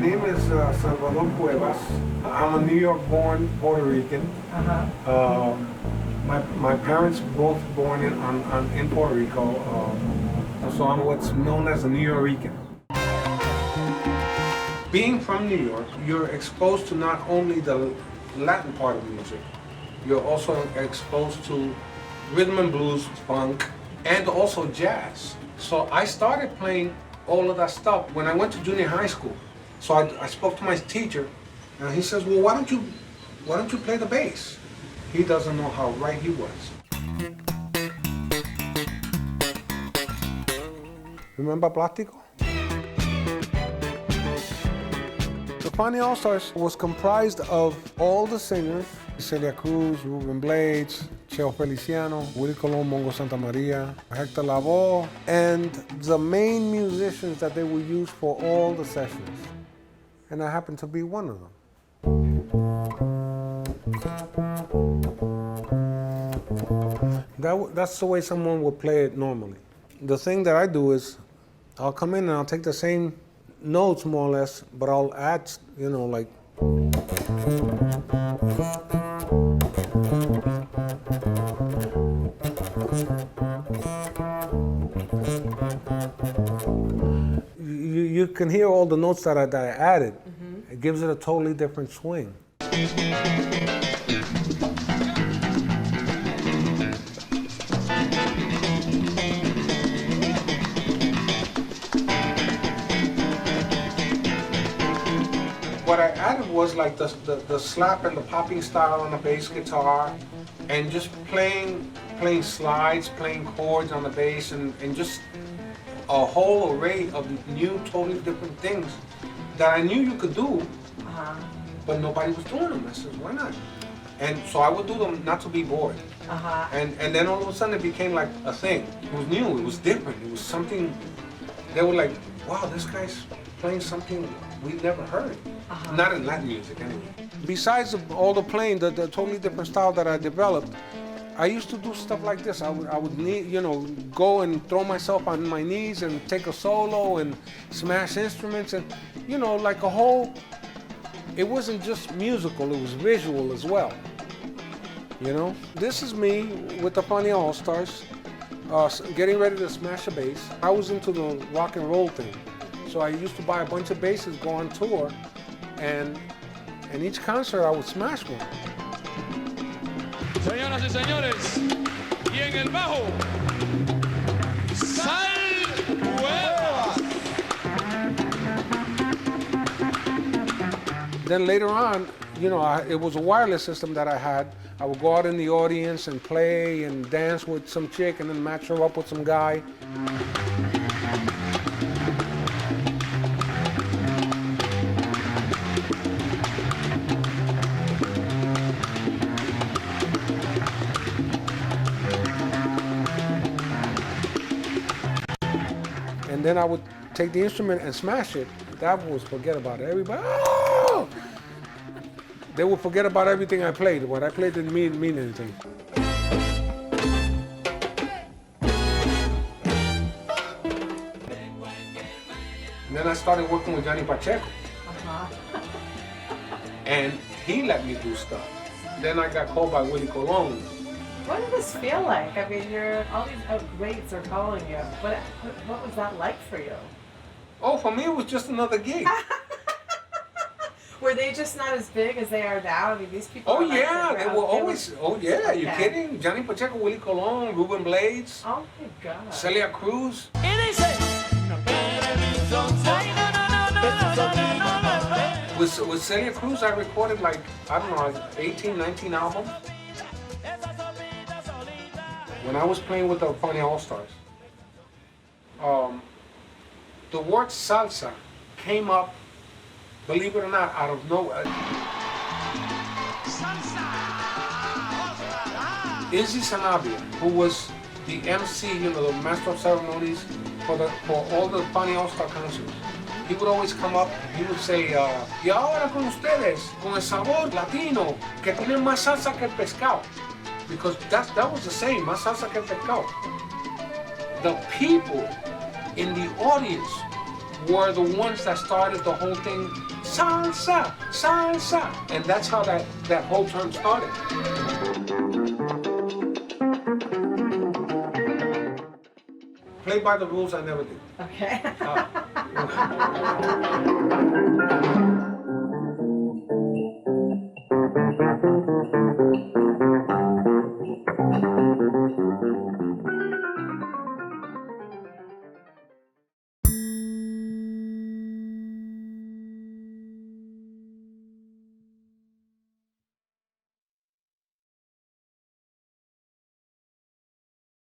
name is Salvador Cuevas. I'm a New York-born Puerto Rican. My parents both born in Puerto Rico, so I'm what's known as a Newyorican. Being from New York, you're exposed to not only the Latin part of music, you're also exposed to rhythm and blues, funk, and also jazz. So I started playing all of that stuff when I went to junior high school. So I spoke to my teacher, and he says, well, why don't you play the bass? He doesn't know how right he was. Remember Plástico? The Fania All-Stars was comprised of all the singers, Celia Cruz, Ruben Blades, Cheo Feliciano, Willie Colón, Mongo Santa Maria, Héctor Lavoe, and the main musicians that they would use for all the sessions. And I happened to be one of them. That's the way someone would play it normally. The thing that I do is I'll come in and I'll take the same notes more or less, but I'll add, like. You can hear all the notes that I added. Mm-hmm. It gives it a totally different swing. What I added was like the slap and the popping style on the bass guitar, and just playing slides, playing chords on the bass, and just a whole array of new, totally different things that I knew you could do, but nobody was doing them. I said, why not? And so I would do them not to be bored. And then all of a sudden it became like a thing. It was new, it was different, it was something. They were like, wow, this guy's playing something we've never heard. Not in Latin music, anyway. Besides all the playing, the totally different style that I developed, I used to do stuff like this. I would go and throw myself on my knees and take a solo and smash instruments and, like a whole, it wasn't just musical, it was visual as well. This is me with the Fania All-Stars, getting ready to smash a bass. I was into the rock and roll thing. So I used to buy a bunch of basses, go on tour, and each concert I would smash one. Señoras y señores, y en el bajo, Sal Cuevas. Then later on, it was a wireless system that I had. I would go out in the audience and play and dance with some chick and then match her up with some guy. And then I would take the instrument and smash it. That was forget about it. Everybody, oh! They would forget about everything I played. What I played didn't mean anything. And then I started working with Johnny Pacheco. And he let me do stuff. Then I got called by Willie Colón. What did this feel like? I mean, all these greats are calling you. What was that like for you? Oh, for me it was just another gig. Were they just not as big as they are now? I mean, these people. Oh yeah, they were always. Oh yeah, you kidding? Johnny Pacheco, Willie Colón, Ruben Blades. Oh my God. Celia Cruz. With Celia Cruz, I recorded like 18, 19 albums. When I was playing with the Fania All-Stars, the word salsa came up, believe it or not, out of nowhere. Izzy Sanabria, who was the MC, the master of ceremonies for all the Fania All-Star concerts, he would always come up, he would say, y ahora con ustedes, con el sabor latino, que tiene más salsa que el pescado. Because that was the same, más salsa que el pescado. The people in the audience were the ones that started the whole thing salsa, salsa. And that's how that whole term started. Play by the rules, I never do. Okay.